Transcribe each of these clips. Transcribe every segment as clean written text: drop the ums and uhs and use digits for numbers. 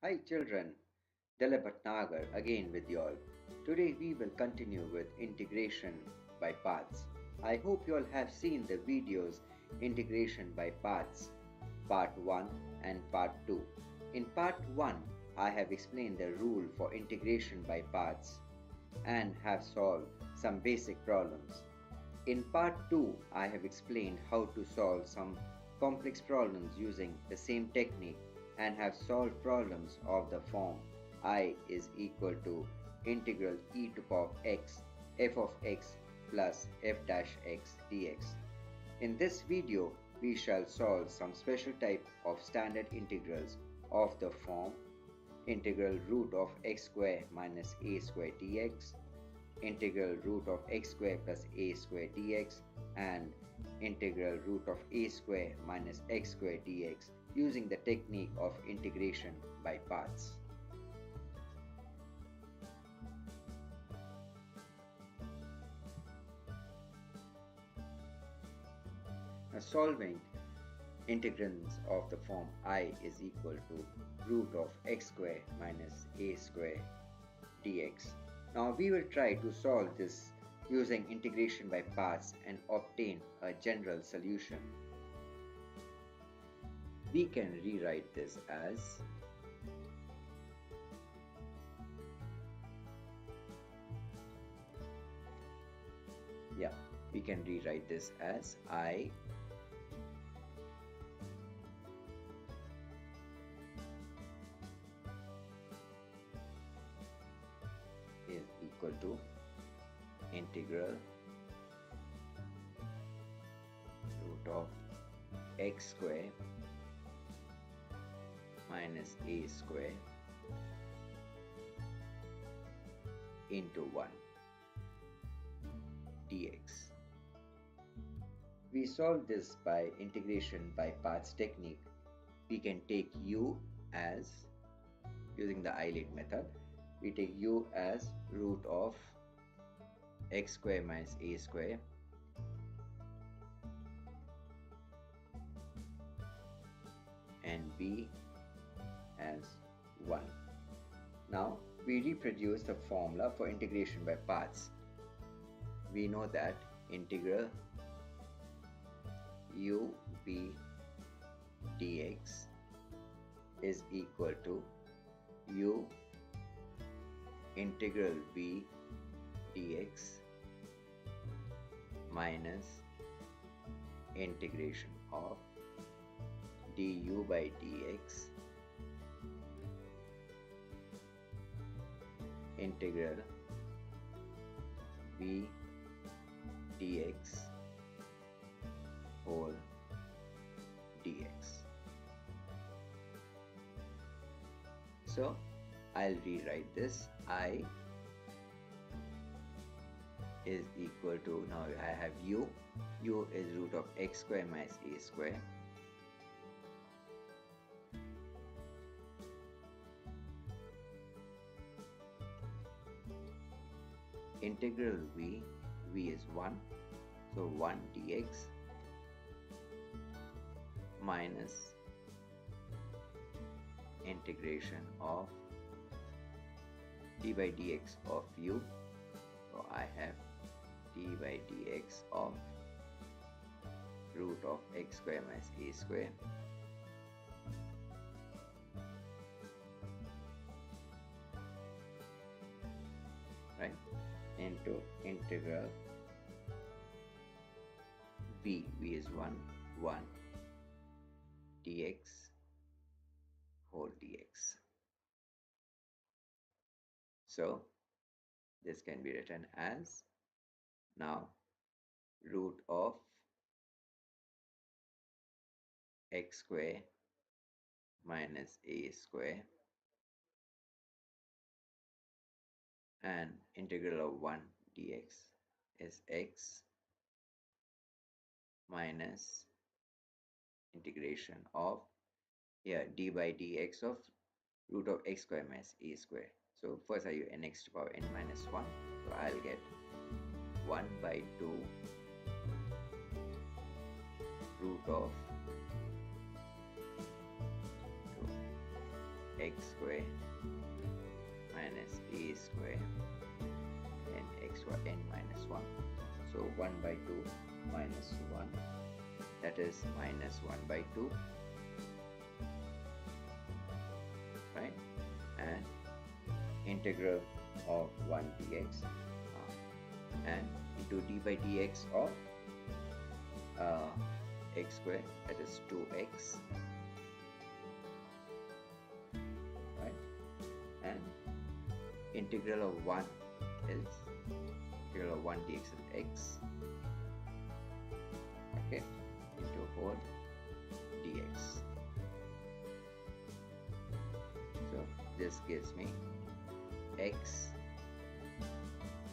Hi children, Dela Bhatnagar again with you all. Today we will continue with integration by parts. I hope you all have seen the videos integration by parts part 1 and part 2. In part 1 I have explained the rule for integration by parts and have solved some basic problems. In part 2 I have explained how to solve some complex problems using the same technique and have solved problems of the form I is equal to integral e to the power of x f of x plus f dash x dx. In this video, we shall solve some special type of standard integrals of the form integral root of x square minus a square dx, integral root of x square plus a square dx, and integral root of a square minus x square dx using the technique of integration by parts. Now solving integrands of the form I is equal to root of x square minus a square dx. Now we will try to solve this using integration by parts and obtain a general solution. We can rewrite this as we can rewrite this as I is equal to integral root of x square minus a square into 1 dx. We solve this by integration by parts technique. We can take u as, using the Eilid method, we take u as root of x square minus a square and b as 1. Now we reproduce the formula for integration by parts. We know that integral u b dx is equal to u integral b dx minus integration of du by dx integral b dx whole dx. So I'll rewrite this. I is equal to, now I have u is root of x square minus a square integral v is 1, so 1 dx minus integration of d by dx of u, so I have d by dx of root of x square minus a square right into integral v is 1 dx whole dx. So this can be written as now root of x square minus a square and integral of 1 dx is x minus integration of d by dx of root of x square minus a square. So first I use nx to the power n minus 1, so I'll get 1 by 2 root of x square minus a square n x y n minus 1. So 1 by 2 minus 1, that is minus 1 by 2, right? And integral of 1 dx and into d by dx of x square, that is 2x, right? And integral of 1 is integral of 1 dx is x, okay, into whole dx. So this gives me x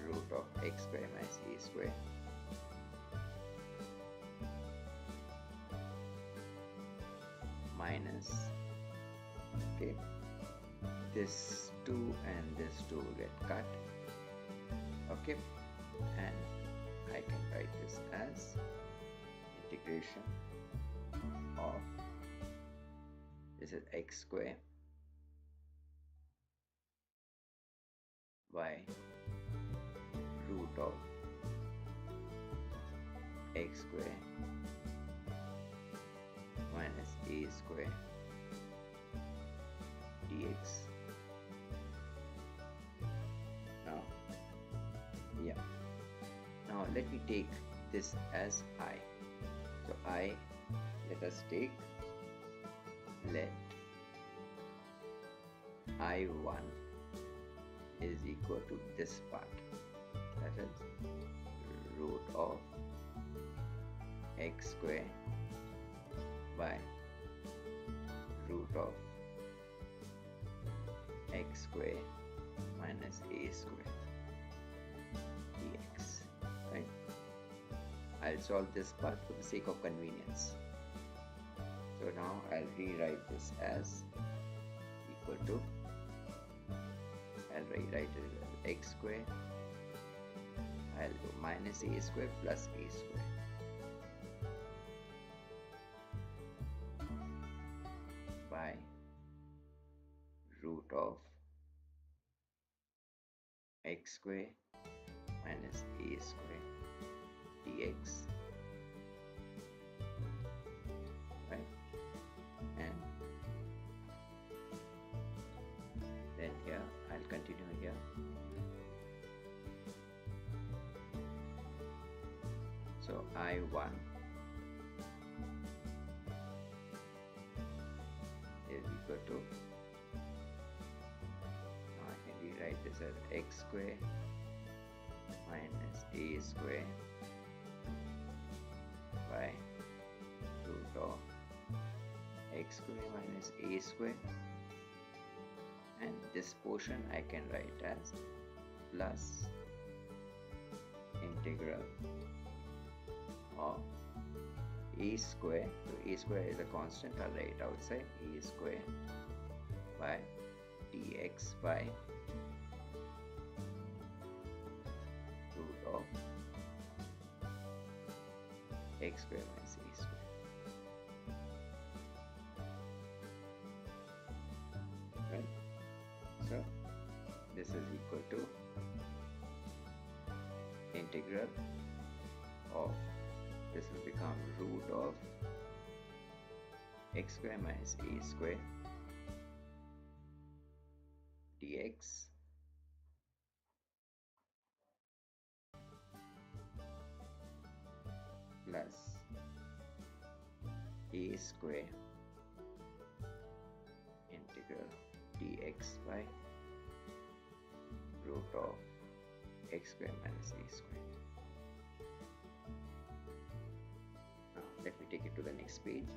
root of x square minus a square minus, okay, this 2 and this 2 will get cut, okay, and I can write this as integration of, this is x square by root of x square minus a square dx. Now, yeah, now let me take this as I. So I, let us take, let I1 is equal to this part, that is root of x square by root of x square minus a square dx, right? I'll solve this part for the sake of convenience. So now I'll rewrite this as equal to, I'll rewrite it as x square, I'll do minus a square plus a square by root of x square minus a square dx, right? And then here I'll continue here. So I1 is equal to, now I can rewrite this as x square minus a square by root of x square minus a square, and this portion I can write as plus integral of a square, so a square is a constant, I'll write outside, a square by dx by root of x square minus a square. Right? So this is equal to integral of, this will become root of x square minus a square dx plus a square integral dx by root of x square minus a square. Now let me take it to the next page.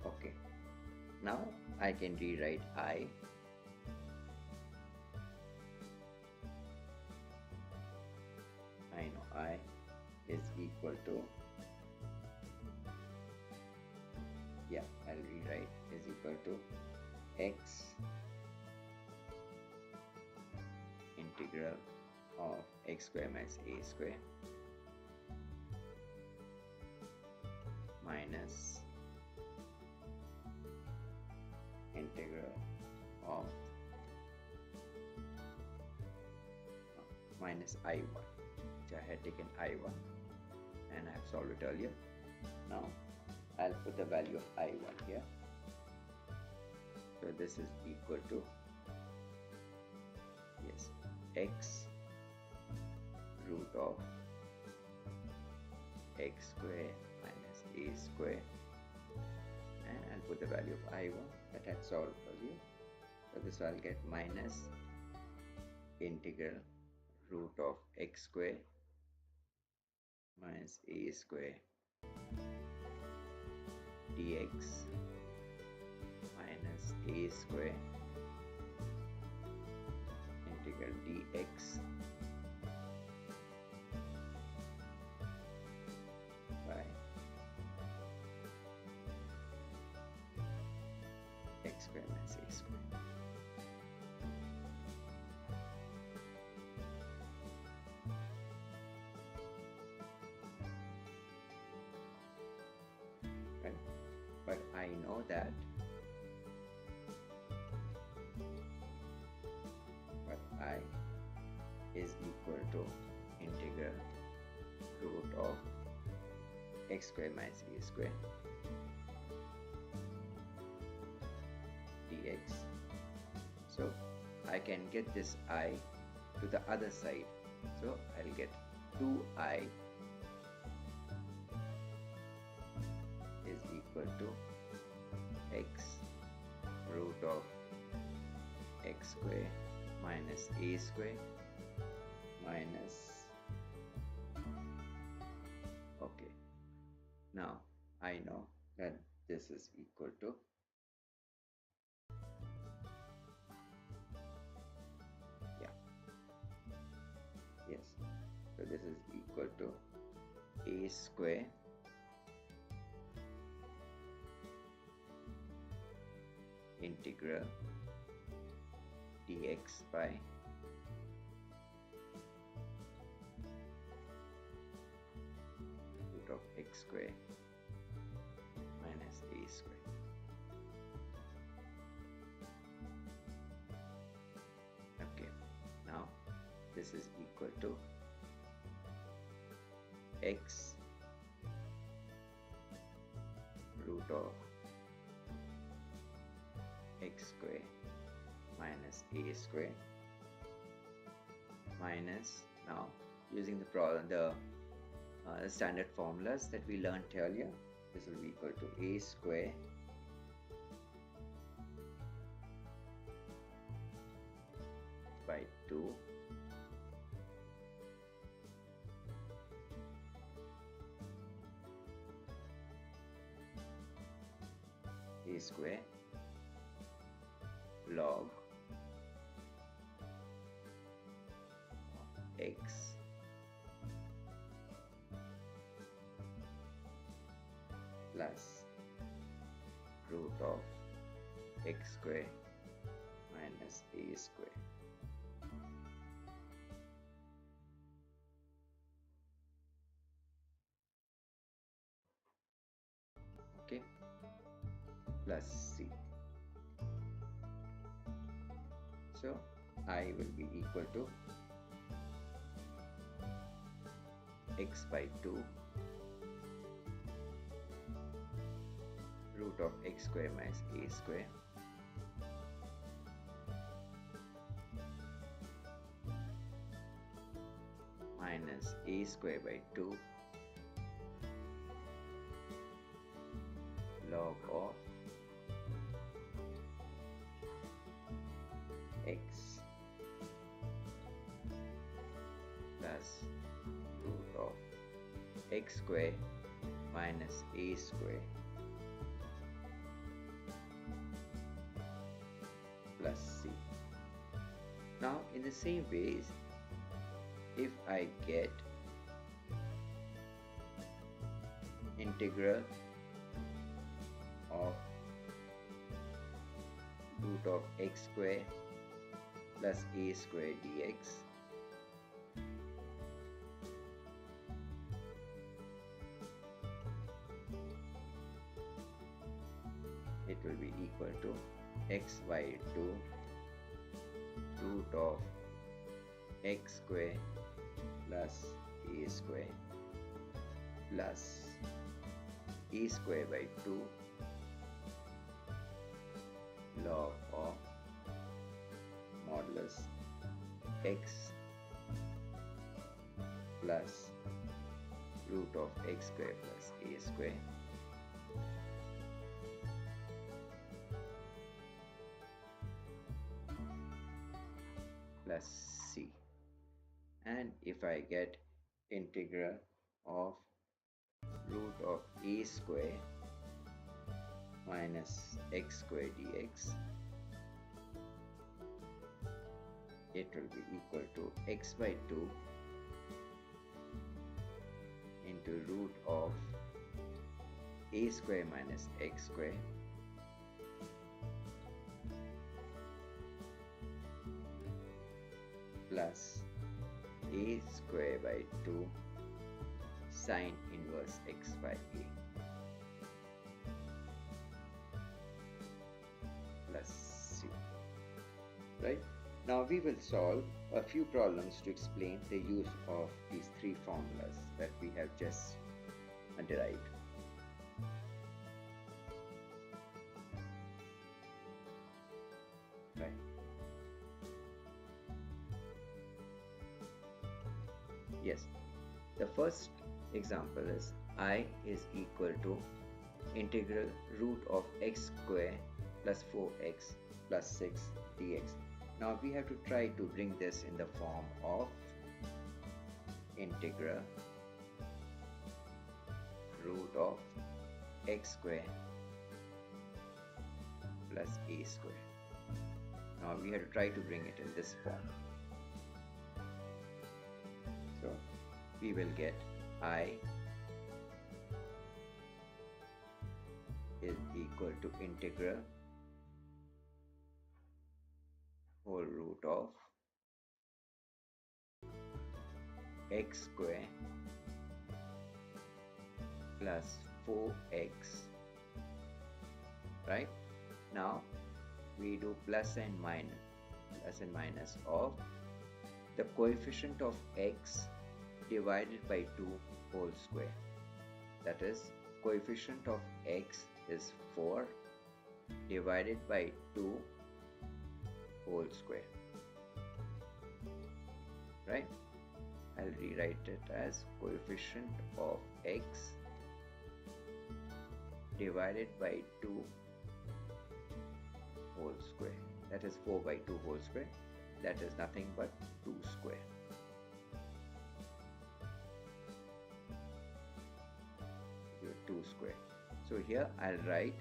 Okay, now I can rewrite I know I is equal to, yeah, I'll rewrite is equal to x integral of x square minus a square minus integral of minus I1, which I had taken I1 and I have solved it earlier. Now I'll put the value of I1 here. So this is equal to, yes, x root of x square minus a square, and I'll put the value of I1 that I had solved earlier. So this I'll get minus integral root of x square minus a square dx minus a square integral dx by x square minus a square. Right? But I know that I is equal to integral root of x square minus a square dx. So I can get this I to the other side. So I'll get 2I is equal to x root of x square minus a square minus, okay, now I know that this is equal to yes, so this is equal to a square integral dx by root of x square minus a square. Okay, now this is equal to x root of x square minus a square minus, now using the standard formulas that we learned earlier, this will be equal to a square by 2 a square log x plus root of x square minus a square. Okay, plus c. So I will be equal to x by 2 root of x square minus a square minus a square by 2 log of x plus root of x square minus a square plus c. Now in the same ways, if I get integral of root of x square plus a square dx equal to x by 2 root of x square plus a square plus a square by 2 log of modulus x plus root of x square plus a square plus c. And if I get integral of root of a square minus x square dx, it will be equal to x by 2 into root of a square minus x square plus a square by 2 sine inverse x by a plus c. Right? Now we will solve a few problems to explain the use of these three formulas that we have just derived. Right. Yes. The first example is I is equal to integral root of x square plus 4x plus 6 dx. Now we have to try to bring this in the form of integral root of x square plus a square. Now we have to try to bring it in this form. So we will get I is equal to integral whole root of x square plus 4x. Right? Now we do plus and minus of the coefficient of x divided by 2 whole square. That is, coefficient of x is 4 divided by 2 whole square. Right? I'll rewrite it as coefficient of x divided by 2 whole square. That is 4 by 2 whole square. That is nothing but 2 square. So 2 square. So here I'll write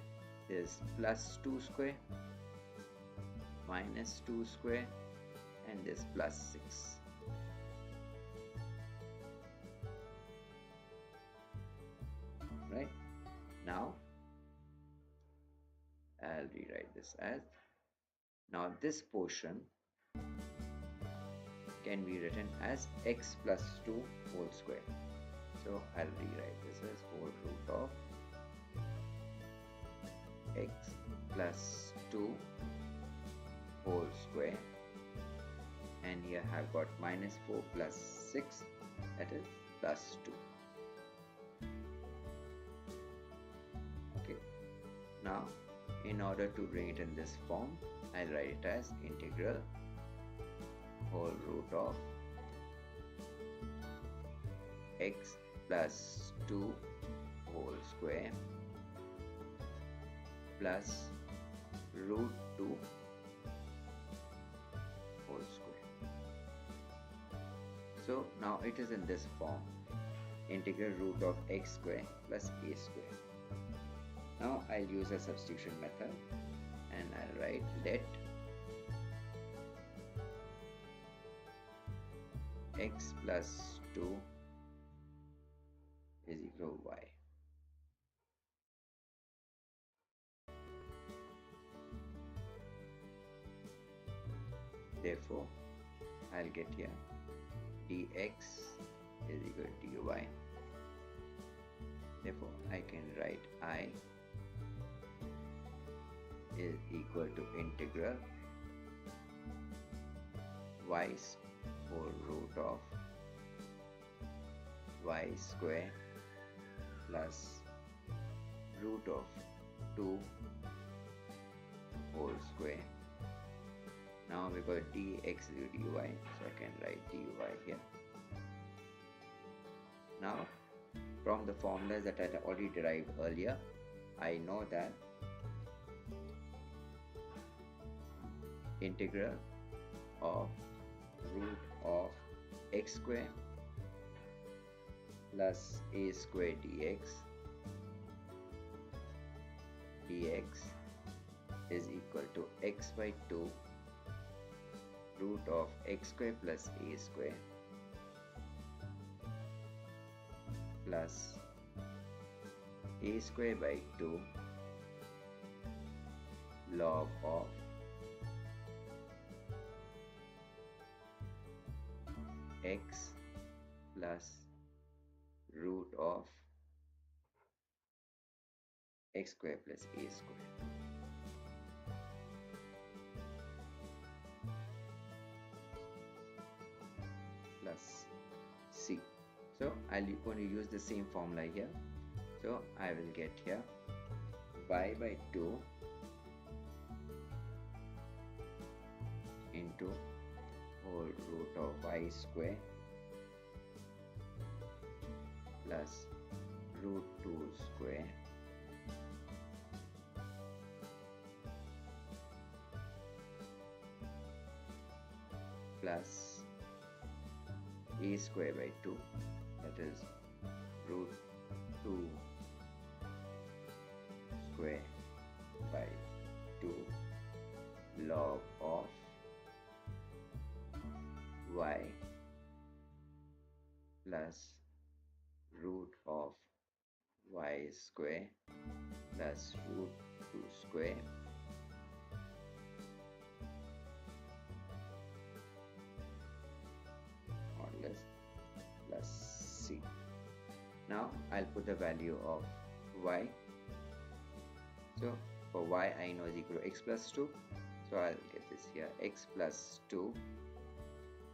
this plus 2 square minus 2 square and this plus 6. Right? Now I'll rewrite this as, now this portion can be written as x plus 2 whole square. So I'll rewrite this as whole root of x plus 2 whole square, and here I've got minus 4 plus 6, that is plus 2. Okay. Now in order to bring it in this form, I'll write it as integral whole root of x plus 2 whole square plus root 2 whole square. So now it is in this form, integral root of x square plus a square. Now I'll use a substitution method and I'll write let x plus 2 is equal to y. Therefore, I'll get here dx is equal to dy. Therefore, I can write I is equal to integral y whole root of y square plus root of 2 whole square. Now we got dx dy, so I can write dy here. Now from the formulas that I had already derived earlier, I know that integral of root of x square plus a square dx is equal to x by 2 root of x square plus a square plus a square by 2 log of x plus root of x square plus a square. Plus c. So I'm going to use the same formula here. So I will get here y by 2 into whole root of y square plus root 2 square plus a square by 2, that is root 2 square by 2 log of y plus root of y square plus root 2 square modulus plus c. Now I'll put the value of y. So for y I know is equal to x plus 2. So I'll get this here, x plus 2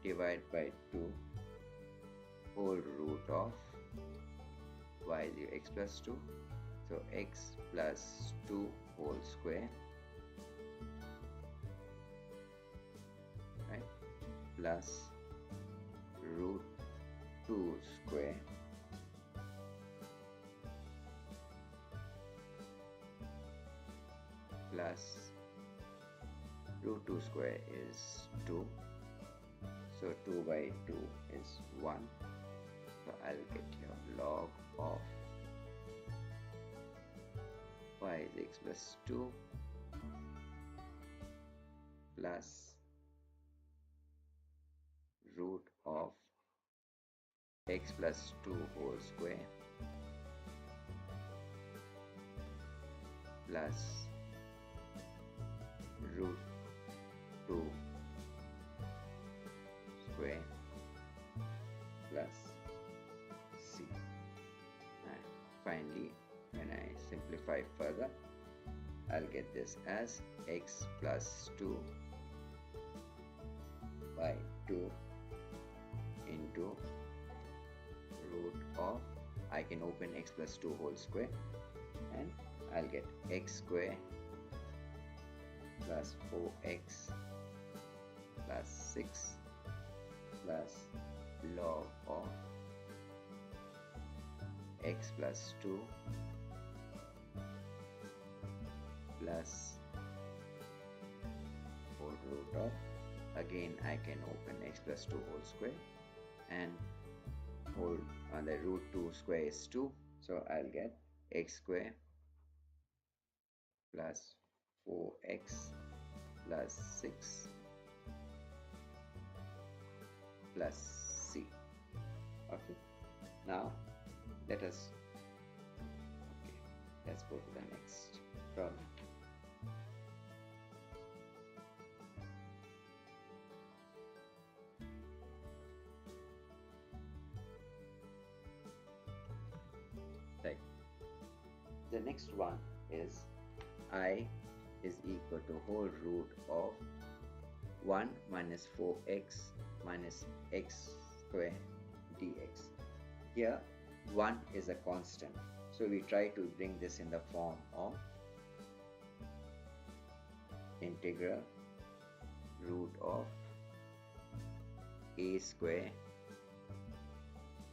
divided by 2 whole root of y is x plus 2. So x plus 2 whole square, right, plus root 2 square plus root 2 square is 2. So 2 by 2 is 1. So I'll get your log of y is x plus 2 plus root of x plus 2 whole square plus root 2 square plus c. And finally, when I simplify further, I'll get this as x plus 2 by 2 into root of, I can open x plus 2 whole square, and I'll get x square plus 4x plus 6 plus log of x plus 2 plus whole root of, again I can open x plus 2 whole square, and whole on the root 2 square is 2, so I'll get x square plus 4x plus 6 plus c. Okay, now let's go to the next problem. Right, the next one is I is equal to whole root of 1 minus 4x minus x square dx. Here 1 is a constant, so we try to bring this in the form of integral root of a square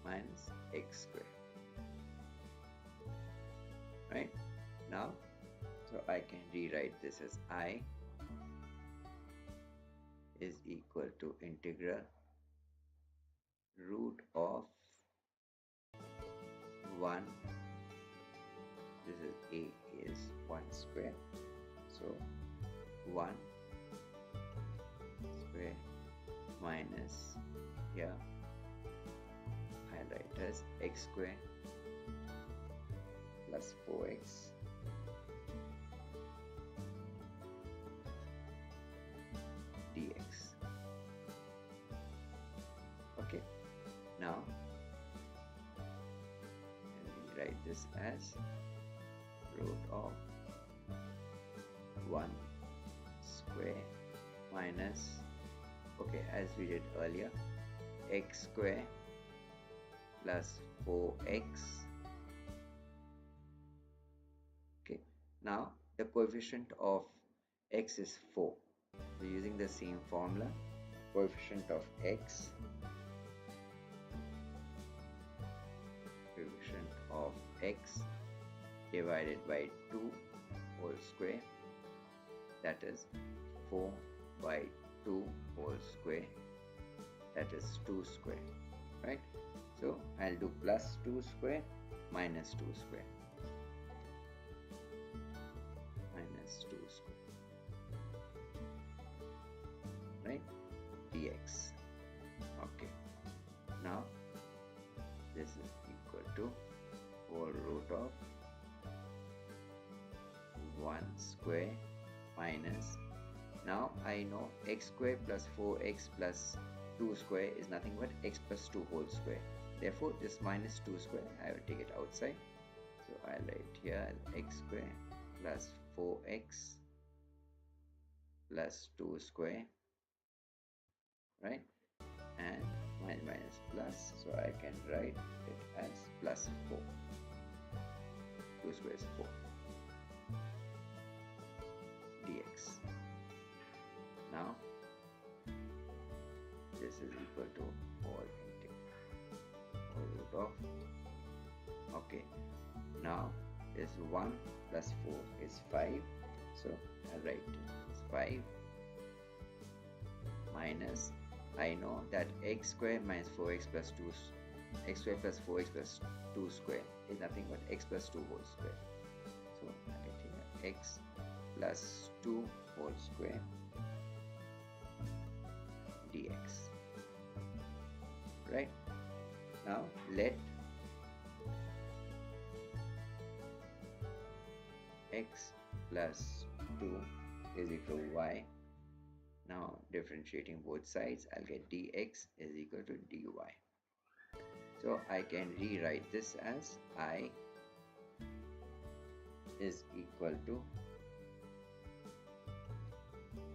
minus x square. Right now, so I can rewrite this as I is equal to integral root of 1, this is a is 1 square, so 1 square minus, here I write as x square plus 4x dx. Okay, now we write this as root of 1 square minus, okay, as we did earlier, x square plus 4x. Okay, now the coefficient of x is 4, so using the same formula, coefficient of x divided by 2 whole square, that is 4 by 2 whole square, that is 2 square, right? So I'll do plus 2 square minus 2 square, minus 2 square, right, dx. Okay, now this is equal to whole root of 1 square minus, now I know x square plus 4x plus 2 square is nothing but x plus 2 whole square. Therefore, this minus 2 square, I will take it outside. So I'll write here x square plus 4x plus 2 square, right? And minus plus, so I can write it as plus 4. 2 square is 4 dx. Now this is equal to whole root of, okay, now this 1 plus 4 is 5, so I'll write it's 5 minus, I know that x square minus 4x plus 2, x square plus 4x plus 2 square is nothing but x plus 2 whole square, so I get here x plus 2 whole square dx. Right, now let x plus 2 is equal to y. Now differentiating both sides, I'll get dx is equal to dy. So I can rewrite this as I is equal to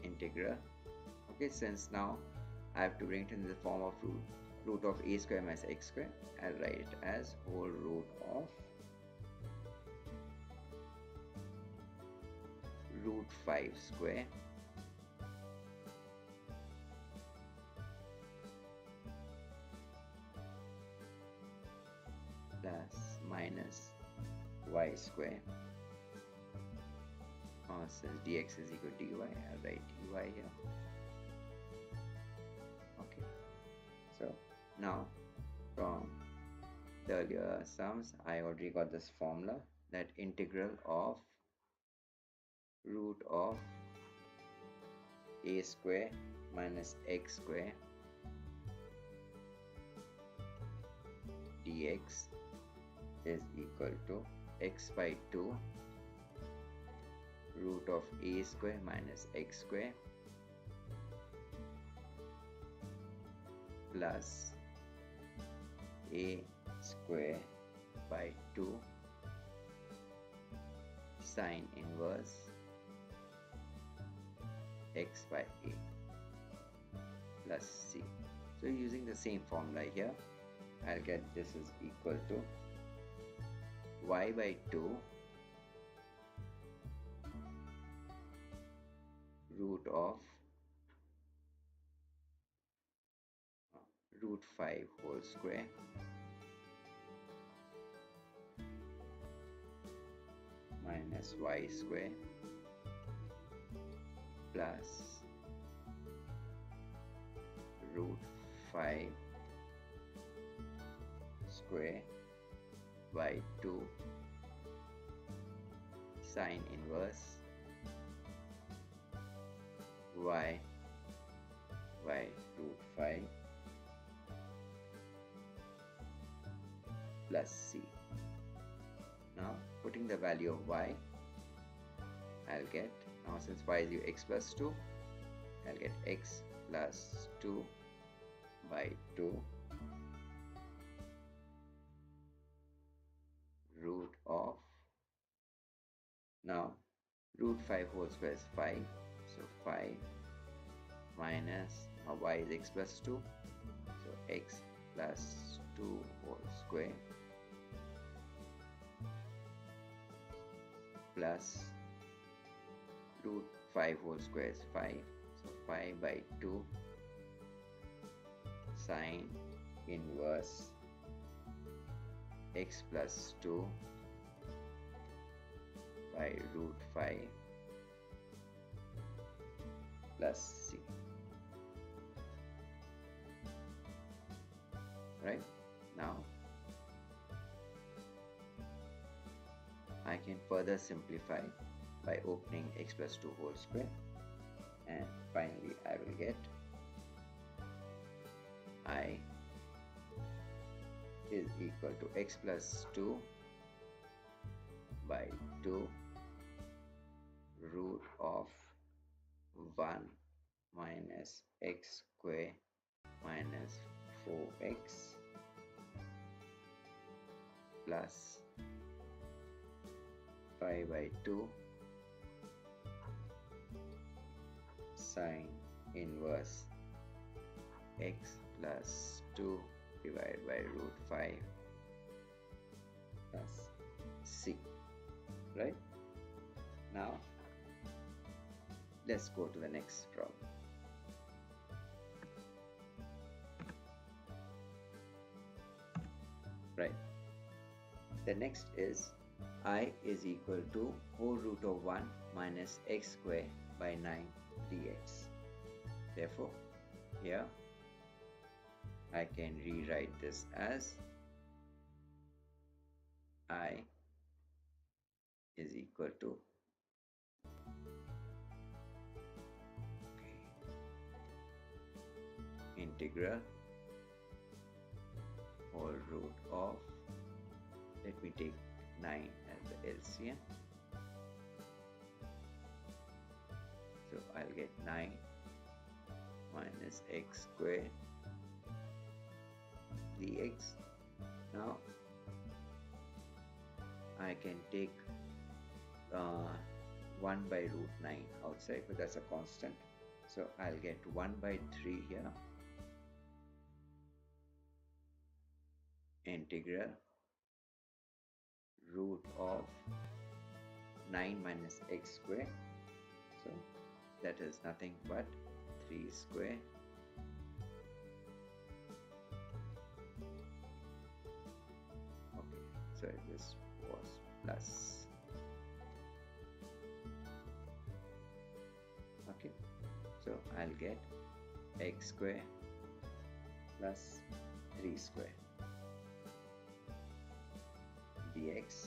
integral, okay, since now I have to bring it in the form of root of a square minus x square, I'll write it as whole root of root 5 square plus minus y square, since dx is equal to dy, I'll write dy here. Okay, so now from the earlier sums, I already got this formula, that integral of root of a square minus x square dx is equal to x by 2 root of a square minus x square plus a square by 2 sine inverse x by a plus c. So using the same formula here, I'll get this is equal to y by 2 root of root 5 whole square minus y square plus root 5 square by 2 sine inverse y by root 5 plus c. Now putting the value of y, I'll get, now since y is equal to x plus 2, I'll get x plus 2 by 2 root of, now root 5 whole square is 5, so 5 minus, now y is x plus 2, so x plus 2 whole square plus root 5 whole square is 5, so 5 by 2 sine inverse x plus 2 by root 5 plus c. Right, now I can further simplify by opening x plus 2 whole square, and finally I will get I is equal to x plus 2 by 2 root of 1 minus x square minus 4x plus 5 by 2 sine inverse x plus 2 divided by root 5 plus c. Right, now let's go to the next problem. Right, the next is I is equal to whole root of 1 minus x square by 9 dx. Therefore, here I can rewrite this as I is equal to integral whole root of, let me take 9 as the LCM, so I'll get 9 minus x square dx. Now I can take 1 by root 9 outside, but that's a constant, so I'll get 1 by 3 here, integral root of 9 minus x square, so that is nothing but 3 square okay, so this was plus, okay, so I'll get x square plus 3 square dx.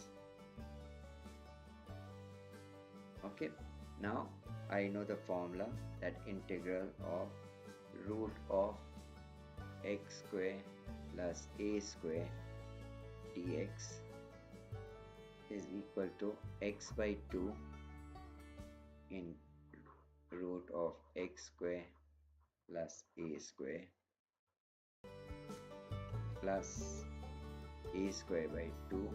Okay, now I know the formula that integral of root of x square plus a square dx is equal to x by 2 in root of x square plus a square plus a square by 2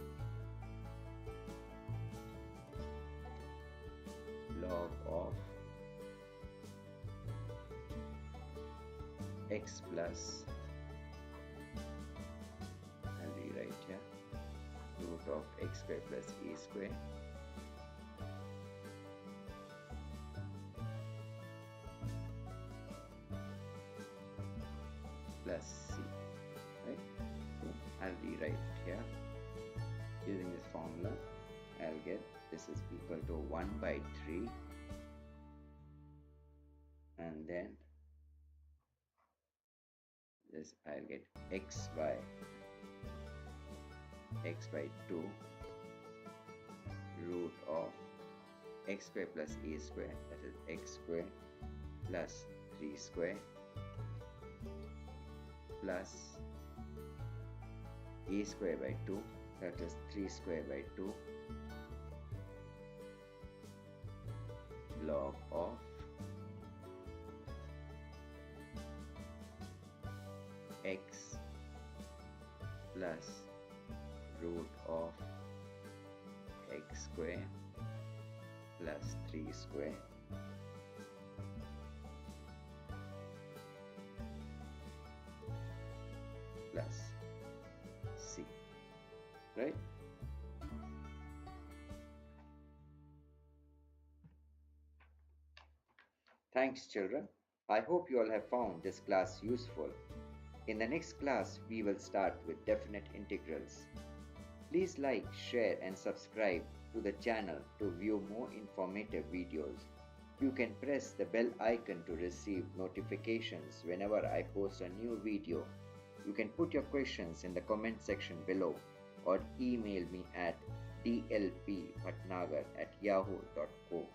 log of x plus, I'll rewrite here, root of x square plus a square plus c, right? So I'll rewrite here using this formula. I'll get this is equal to 1 by 3, and then this I'll get x by 2 root of x square plus a square, that is x square plus 3 square plus a square by 2, that is 3 square by 2 log of x plus root of x square plus 3 square plus c, right? Thanks children. I hope you all have found this class useful. In the next class, we will start with definite integrals. Please like, share and subscribe to the channel to view more informative videos. You can press the bell icon to receive notifications whenever I post a new video. You can put your questions in the comment section below or email me at dlpbhatnagar@yahoo.co.